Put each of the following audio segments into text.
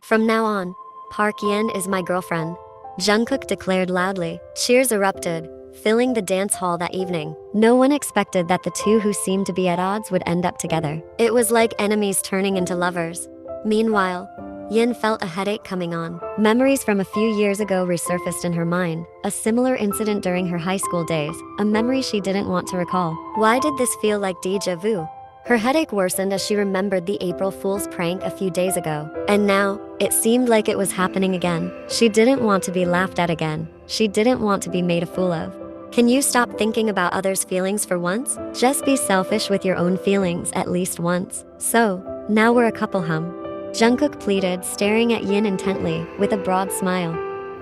From now on, Park Yin is my girlfriend, Jungkook declared loudly. Cheers erupted, filling the dance hall that evening. No one expected that the two who seemed to be at odds would end up together. It was like enemies turning into lovers. Meanwhile, Yin felt a headache coming on. Memories from a few years ago resurfaced in her mind, a similar incident during her high school days, a memory she didn't want to recall. Why did this feel like déjà vu? Her headache worsened as she remembered the April Fool's prank a few days ago. And now, it seemed like it was happening again. She didn't want to be laughed at again. She didn't want to be made a fool of. Can you stop thinking about others' feelings for once? Just be selfish with your own feelings at least once. So, now we're a couple, Jungkook pleaded, staring at Yin intently, with a broad smile.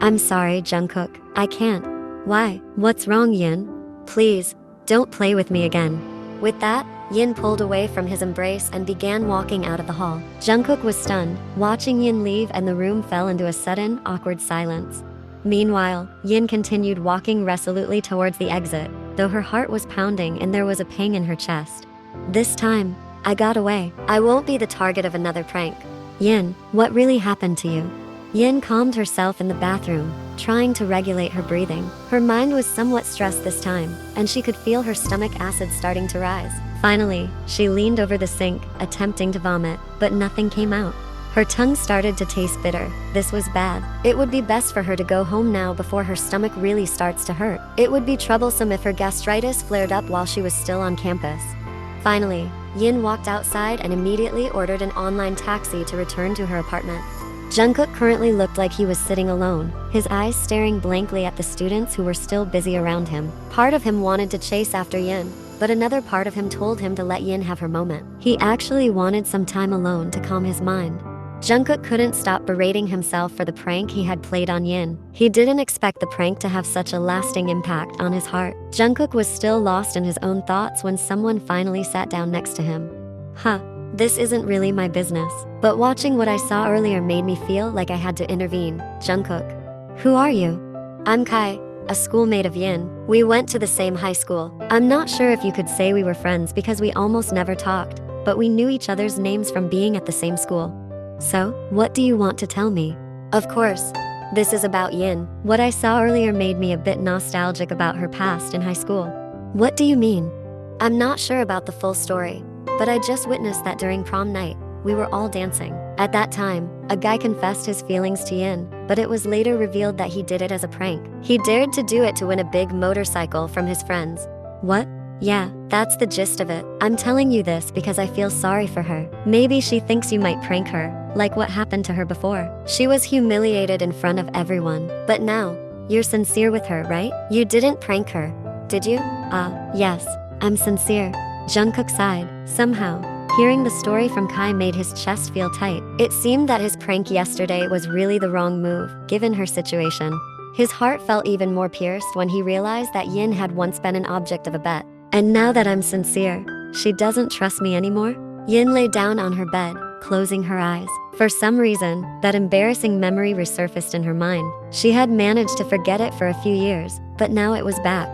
I'm sorry, Jungkook. I can't. Why? What's wrong, Yin? Please, don't play with me again. With that, Yin pulled away from his embrace and began walking out of the hall. Jungkook was stunned, watching Yin leave, and the room fell into a sudden, awkward silence. Meanwhile, Yin continued walking resolutely towards the exit, though her heart was pounding and there was a pang in her chest. This time, I got away. I won't be the target of another prank. Yin, what really happened to you? Yin calmed herself in the bathroom, trying to regulate her breathing. Her mind was somewhat stressed this time, and she could feel her stomach acid starting to rise. Finally, she leaned over the sink, attempting to vomit, but nothing came out. Her tongue started to taste bitter. This was bad. It would be best for her to go home now before her stomach really starts to hurt. It would be troublesome if her gastritis flared up while she was still on campus. Finally, Yin walked outside and immediately ordered an online taxi to return to her apartment. Jungkook currently looked like he was sitting alone, his eyes staring blankly at the students who were still busy around him. Part of him wanted to chase after Yin, but another part of him told him to let Yin have her moment. He actually wanted some time alone to calm his mind. Jungkook couldn't stop berating himself for the prank he had played on Yin. He didn't expect the prank to have such a lasting impact on his heart. Jungkook was still lost in his own thoughts when someone finally sat down next to him. This isn't really my business, but watching what I saw earlier made me feel like I had to intervene. Jungkook. Who are you? I'm Kai, a schoolmate of Yin. We went to the same high school. I'm not sure if you could say we were friends because we almost never talked, but we knew each other's names from being at the same school. So, what do you want to tell me? Of course, this is about Yin. What I saw earlier made me a bit nostalgic about her past in high school. What do you mean? I'm not sure about the full story, but I just witnessed that during prom night, we were all dancing. At that time, a guy confessed his feelings to Yin, but it was later revealed that he did it as a prank. He dared to do it to win a big motorcycle from his friends. What? Yeah, that's the gist of it. I'm telling you this because I feel sorry for her. Maybe she thinks you might prank her, like what happened to her before. She was humiliated in front of everyone. But now, you're sincere with her, right? You didn't prank her, did you? Yes, I'm sincere. Jungkook sighed. Somehow, hearing the story from Kai made his chest feel tight. It seemed that his prank yesterday was really the wrong move, given her situation. His heart felt even more pierced when he realized that Yin had once been an object of a bet. And now that I'm sincere, she doesn't trust me anymore? Yin lay down on her bed, closing her eyes. For some reason, that embarrassing memory resurfaced in her mind. She had managed to forget it for a few years, but now it was back.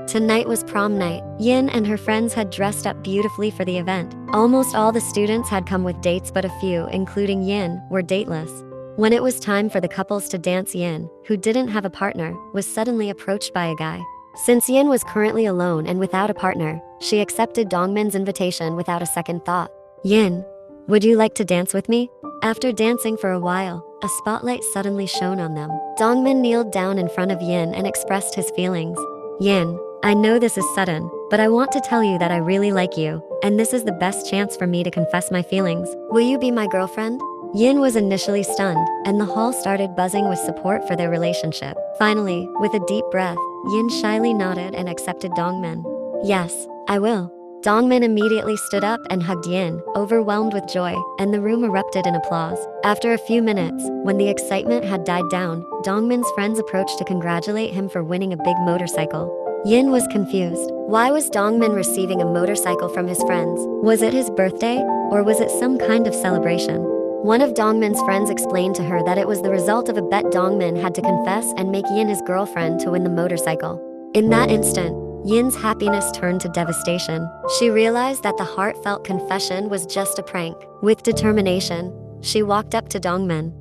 Tonight was prom night. Yin and her friends had dressed up beautifully for the event. Almost all the students had come with dates, but a few, including Yin, were dateless. When it was time for the couples to dance, Yin, who didn't have a partner, was suddenly approached by a guy. Since Yin was currently alone and without a partner, she accepted Dongmin's invitation without a second thought. Yin, would you like to dance with me? After dancing for a while, a spotlight suddenly shone on them. Dongmin kneeled down in front of Yin and expressed his feelings. Yin, I know this is sudden, but I want to tell you that I really like you, and this is the best chance for me to confess my feelings. Will you be my girlfriend? Yin was initially stunned, and the hall started buzzing with support for their relationship. Finally, with a deep breath, Yin shyly nodded and accepted Dongmin. Yes, I will. Dongmin immediately stood up and hugged Yin, overwhelmed with joy, and the room erupted in applause. After a few minutes, when the excitement had died down, Dongmin's friends approached to congratulate him for winning a big motorcycle. Yin was confused. Why was Dongmin receiving a motorcycle from his friends? Was it his birthday, or was it some kind of celebration? One of Dongmin's friends explained to her that it was the result of a bet Dongmin had to confess and make Yin his girlfriend to win the motorcycle. In that instant, Yin's happiness turned to devastation. She realized that the heartfelt confession was just a prank. With determination, she walked up to Dongmin.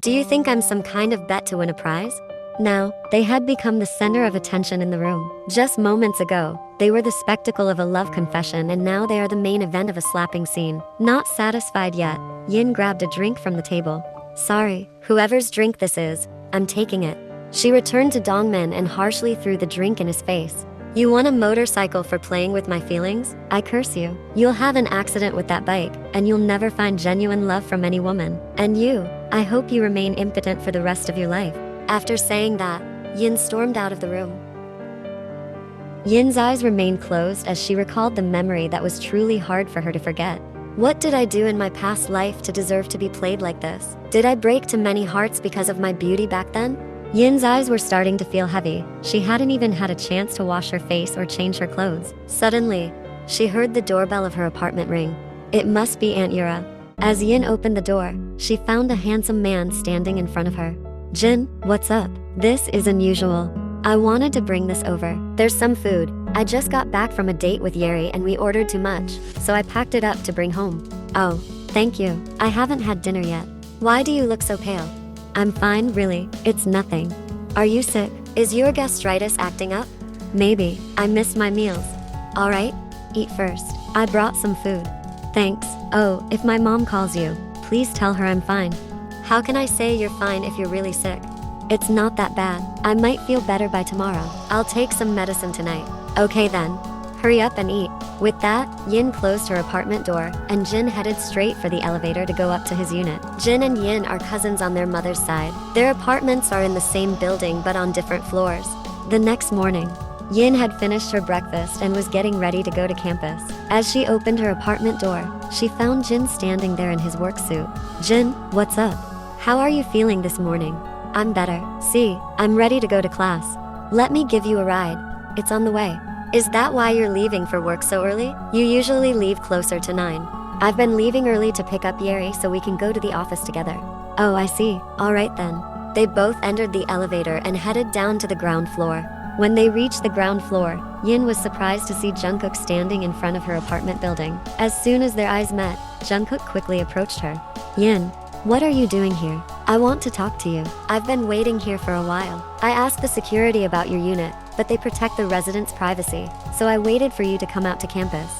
Do you think I'm some kind of bet to win a prize? Now, they had become the center of attention in the room. Just moments ago, they were the spectacle of a love confession, and now they are the main event of a slapping scene. Not satisfied yet, Yin grabbed a drink from the table. Sorry, whoever's drink this is, I'm taking it. She returned to Dongmin and harshly threw the drink in his face. You want a motorcycle for playing with my feelings? I curse you. You'll have an accident with that bike, and you'll never find genuine love from any woman. And you, I hope you remain impotent for the rest of your life. After saying that, Yin stormed out of the room. Yin's eyes remained closed as she recalled the memory that was truly hard for her to forget. What did I do in my past life to deserve to be played like this? Did I break too many hearts because of my beauty back then? Yin's eyes were starting to feel heavy. She hadn't even had a chance to wash her face or change her clothes. Suddenly, she heard the doorbell of her apartment ring. It must be Aunt Yura. As Yin opened the door, she found a handsome man standing in front of her. Jin, what's up? This is unusual. I wanted to bring this over. There's some food. I just got back from a date with Yeri and we ordered too much, so I packed it up to bring home. Oh, thank you. I haven't had dinner yet. Why do you look so pale? I'm fine, really. It's nothing. Are you sick? Is your gastritis acting up? Maybe. I missed my meals. Alright, eat first. I brought some food. Thanks. Oh, if my mom calls you, please tell her I'm fine. How can I say you're fine if you're really sick? It's not that bad. I might feel better by tomorrow. I'll take some medicine tonight. Okay then. Hurry up and eat. With that, Yin closed her apartment door, and Jin headed straight for the elevator to go up to his unit. Jin and Yin are cousins on their mother's side. Their apartments are in the same building but on different floors. The next morning, Yin had finished her breakfast and was getting ready to go to campus. As she opened her apartment door, she found Jin standing there in his work suit. Jin, what's up? How are you feeling this morning? I'm better. See, I'm ready to go to class. Let me give you a ride. It's on the way. Is that why you're leaving for work so early? You usually leave closer to 9. I've been leaving early to pick up Yeri so we can go to the office together. Oh, I see. Alright then. They both entered the elevator and headed down to the ground floor. When they reached the ground floor, Yin was surprised to see Jungkook standing in front of her apartment building. As soon as their eyes met, Jungkook quickly approached her. Yin, what are you doing here? I want to talk to you. I've been waiting here for a while. I asked the security about your unit, but they protect the residents' privacy, so I waited for you to come out to campus.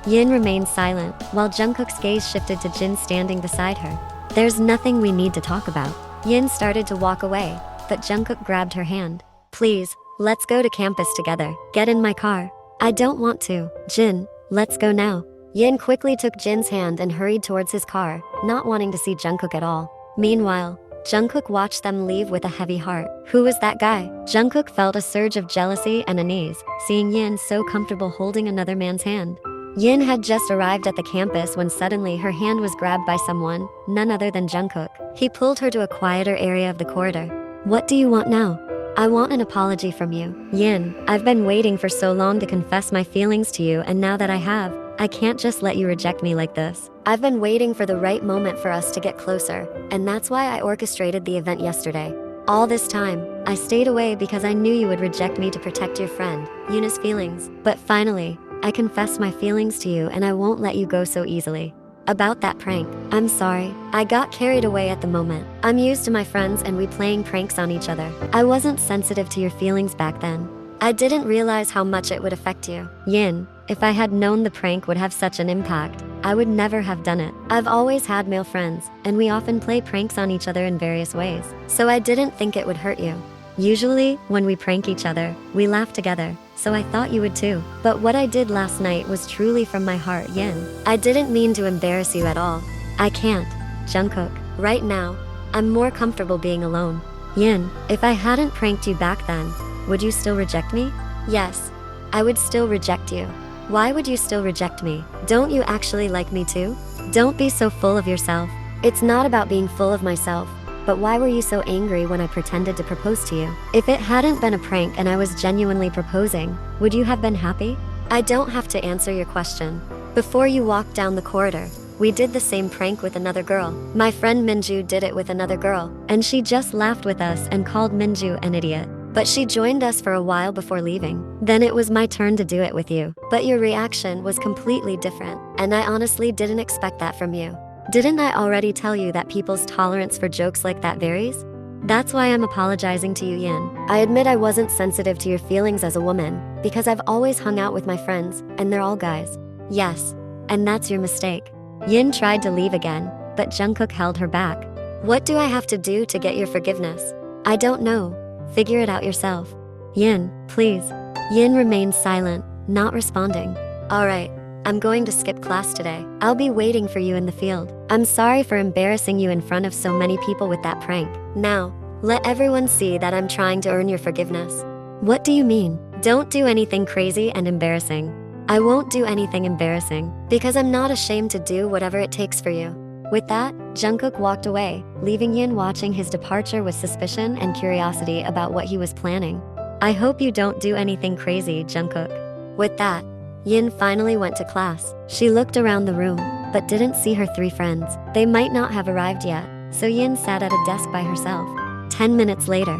Yin remained silent, while Jungkook's gaze shifted to Jin standing beside her. There's nothing we need to talk about. Yin started to walk away, but Jungkook grabbed her hand. Please, let's go to campus together. Get in my car. I don't want to. Jin, let's go now. Yin quickly took Jin's hand and hurried towards his car, not wanting to see Jungkook at all. Meanwhile, Jungkook watched them leave with a heavy heart. Who was that guy? Jungkook felt a surge of jealousy and unease, seeing Yin so comfortable holding another man's hand. Yin had just arrived at the campus when suddenly her hand was grabbed by someone, none other than Jungkook. He pulled her to a quieter area of the corridor. What do you want now? I want an apology from you. Yin, I've been waiting for so long to confess my feelings to you, and now that I have, I can't just let you reject me like this. I've been waiting for the right moment for us to get closer, and that's why I orchestrated the event yesterday. All this time, I stayed away because I knew you would reject me to protect your friend, Yuna's feelings. But finally, I confessed my feelings to you and I won't let you go so easily. About that prank, I'm sorry. I got carried away at the moment. I'm used to my friends and we playing pranks on each other. I wasn't sensitive to your feelings back then. I didn't realize how much it would affect you. Yin, if I had known the prank would have such an impact, I would never have done it. I've always had male friends, and we often play pranks on each other in various ways, so I didn't think it would hurt you. Usually, when we prank each other, we laugh together, so I thought you would too. But what I did last night was truly from my heart, Yin. I didn't mean to embarrass you at all. I can't. Jungkook, right now, I'm more comfortable being alone. Yin, if I hadn't pranked you back then, would you still reject me? Yes, I would still reject you. Why would you still reject me? Don't you actually like me too? Don't be so full of yourself. It's not about being full of myself, but why were you so angry when I pretended to propose to you? If it hadn't been a prank and I was genuinely proposing, would you have been happy? I don't have to answer your question. Before you walked down the corridor, we did the same prank with another girl. My friend Minju did it with another girl, and she just laughed with us and called Minju an idiot. But she joined us for a while before leaving. Then it was my turn to do it with you. But your reaction was completely different, and I honestly didn't expect that from you. Didn't I already tell you that people's tolerance for jokes like that varies? That's why I'm apologizing to you, Yin. I admit I wasn't sensitive to your feelings as a woman, because I've always hung out with my friends, and they're all guys. Yes, and that's your mistake. Yin tried to leave again, but Jungkook held her back. What do I have to do to get your forgiveness? I don't know. Figure it out yourself. Yin, please. Yin remained silent, not responding. Alright, I'm going to skip class today. I'll be waiting for you in the field. I'm sorry for embarrassing you in front of so many people with that prank. Now, let everyone see that I'm trying to earn your forgiveness. What do you mean? Don't do anything crazy and embarrassing. I won't do anything embarrassing, because I'm not ashamed to do whatever it takes for you. With that, Jungkook walked away, leaving Yin watching his departure with suspicion and curiosity about what he was planning. I hope you don't do anything crazy, Jungkook. With that, Yin finally went to class. She looked around the room, but didn't see her 3 friends. They might not have arrived yet, so Yin sat at a desk by herself. 10 minutes later.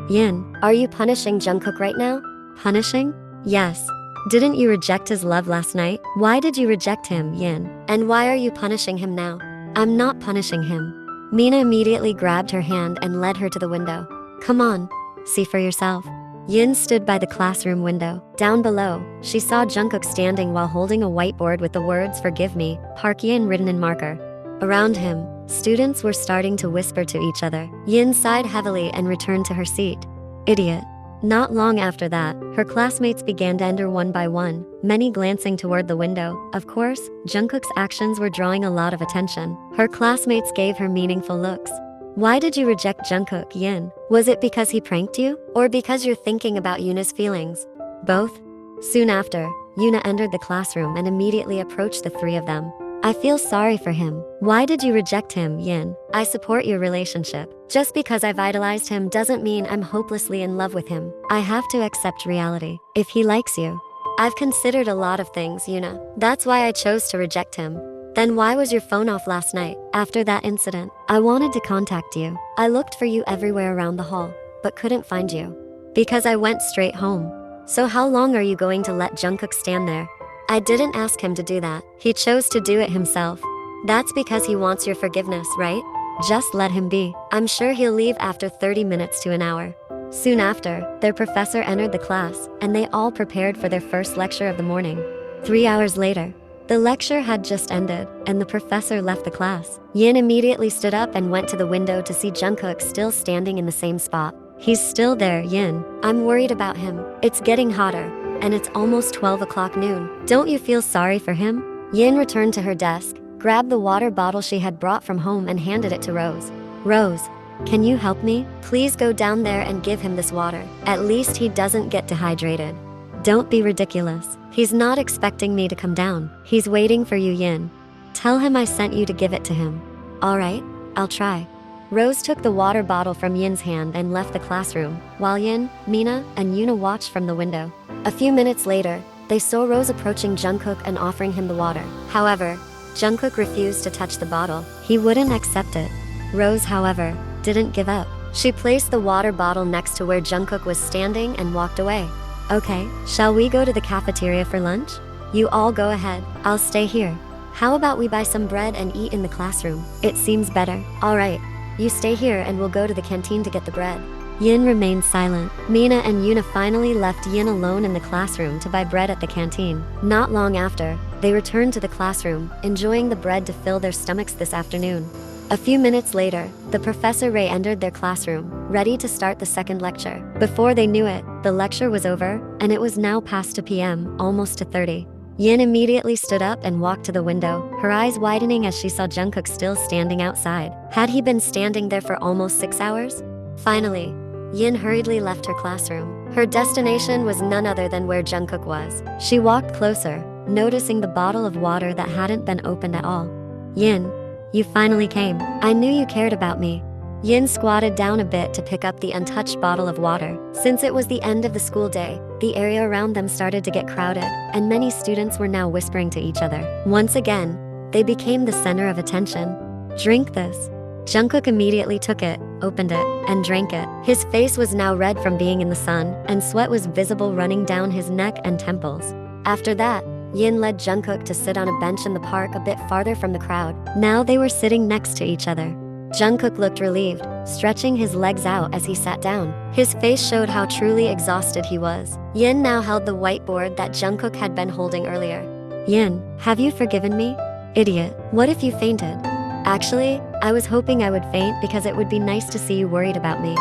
Yin, are you punishing Jungkook right now? Punishing? Yes. Didn't you reject his love last night? Why did you reject him, Yin? And why are you punishing him now? I'm not punishing him. Mina immediately grabbed her hand and led her to the window. Come on, see for yourself. Yin stood by the classroom window. Down below, she saw Jungkook standing while holding a whiteboard with the words "Forgive me, Park Yin" written in marker. Around him, students were starting to whisper to each other. Yin sighed heavily and returned to her seat. Idiot. Not long after that, her classmates began to enter one by one, many glancing toward the window. Of course, Jungkook's actions were drawing a lot of attention. Her classmates gave her meaningful looks. Why did you reject Jungkook, Yin? Was it because he pranked you? Or because you're thinking about Yuna's feelings? Both? Soon after, Yuna entered the classroom and immediately approached the 3 of them. I feel sorry for him. Why did you reject him, Yin? I support your relationship. Just because I've idolized him doesn't mean I'm hopelessly in love with him. I have to accept reality. If he likes you. I've considered a lot of things, Yuna. That's why I chose to reject him. Then why was your phone off last night? After that incident, I wanted to contact you. I looked for you everywhere around the hall, but couldn't find you. Because I went straight home. So how long are you going to let Jungkook stand there? I didn't ask him to do that. He chose to do it himself. That's because he wants your forgiveness, right? Just let him be. I'm sure he'll leave after 30 minutes to an hour. Soon after, their professor entered the class, and they all prepared for their first lecture of the morning. 3 hours later, the lecture had just ended, and the professor left the class. Yin immediately stood up and went to the window to see Jungkook still standing in the same spot. He's still there, Yin. I'm worried about him. It's getting hotter, and it's almost 12 o'clock noon. Don't you feel sorry for him? Yin returned to her desk, grabbed the water bottle she had brought from home and handed it to Rose. Rose, can you help me? Please go down there and give him this water. At least he doesn't get dehydrated. Don't be ridiculous. He's not expecting me to come down. He's waiting for you, Yin. Tell him I sent you to give it to him. Alright, I'll try. Rose took the water bottle from Yin's hand and left the classroom, while Yin, Mina, and Yuna watched from the window. A few minutes later, they saw Rose approaching Jungkook and offering him the water. However, Jungkook refused to touch the bottle. He wouldn't accept it. Rose, however, didn't give up. She placed the water bottle next to where Jungkook was standing and walked away. Okay, shall we go to the cafeteria for lunch? You all go ahead. I'll stay here. How about we buy some bread and eat in the classroom? It seems better. Alright, you stay here and we'll go to the canteen to get the bread. Yin remained silent. Mina and Yuna finally left Yin alone in the classroom to buy bread at the canteen. Not long after, they returned to the classroom, enjoying the bread to fill their stomachs this afternoon. A few minutes later, the Professor Ray entered their classroom, ready to start the second lecture. Before they knew it, the lecture was over, and it was now past 2 p.m., almost to 30. Yin immediately stood up and walked to the window, her eyes widening as she saw Jungkook still standing outside. Had he been standing there for almost 6 hours? Finally, Yin hurriedly left her classroom. Her destination was none other than where Jungkook was. She walked closer, noticing the bottle of water that hadn't been opened at all. Yin, you finally came. I knew you cared about me. Yin squatted down a bit to pick up the untouched bottle of water. Since it was the end of the school day, the area around them started to get crowded, and many students were now whispering to each other. Once again, they became the center of attention. Drink this. Jungkook immediately took it, opened it, and drank it. His face was now red from being in the sun, and sweat was visible running down his neck and temples. After that, Yin led Jungkook to sit on a bench in the park a bit farther from the crowd. Now they were sitting next to each other. Jungkook looked relieved, stretching his legs out as he sat down. His face showed how truly exhausted he was. Yin now held the whiteboard that Jungkook had been holding earlier. Yin, have you forgiven me? Idiot, what if you fainted? Actually, I was hoping I would faint because it would be nice to see you worried about me.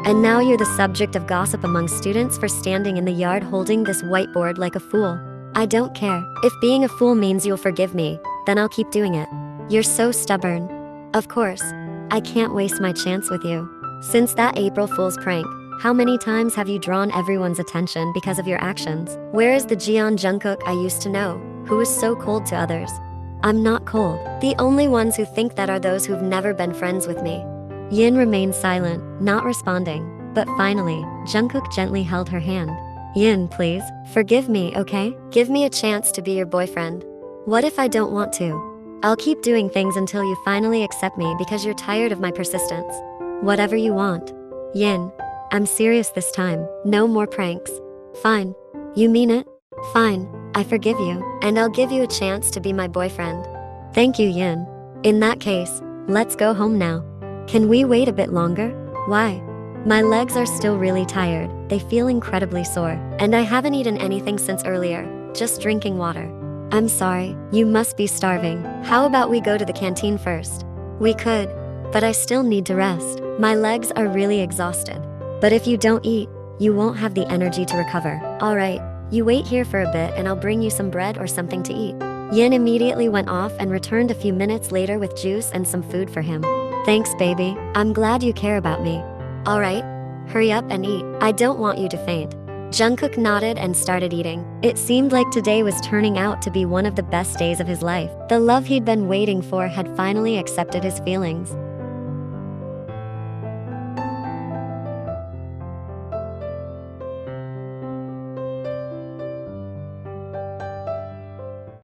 And now you're the subject of gossip among students for standing in the yard holding this whiteboard like a fool. I don't care. If being a fool means you'll forgive me, then I'll keep doing it. You're so stubborn. Of course. I can't waste my chance with you. Since that April Fool's prank, how many times have you drawn everyone's attention because of your actions? Where is the Jeon Jungkook I used to know, who was so cold to others? I'm not cold. The only ones who think that are those who've never been friends with me. Yin remained silent, not responding. But finally, Jungkook gently held her hand. Yin, please, forgive me, okay? Give me a chance to be your boyfriend. What if I don't want to? I'll keep doing things until you finally accept me because you're tired of my persistence. Whatever you want. Yin, I'm serious this time. No more pranks. Fine. You mean it? Fine, I forgive you, and I'll give you a chance to be my boyfriend. Thank you, Yin. In that case, let's go home now. Can we wait a bit longer? Why? My legs are still really tired, they feel incredibly sore, and I haven't eaten anything since earlier, just drinking water. I'm sorry, you must be starving. How about we go to the canteen first? We could, but I still need to rest. My legs are really exhausted. But if you don't eat, you won't have the energy to recover. Alright, you wait here for a bit and I'll bring you some bread or something to eat. Yin immediately went off and returned a few minutes later with juice and some food for him. Thanks, baby. I'm glad you care about me. Alright, hurry up and eat. I don't want you to faint. Jungkook nodded and started eating. It seemed like today was turning out to be one of the best days of his life. The love he'd been waiting for had finally accepted his feelings.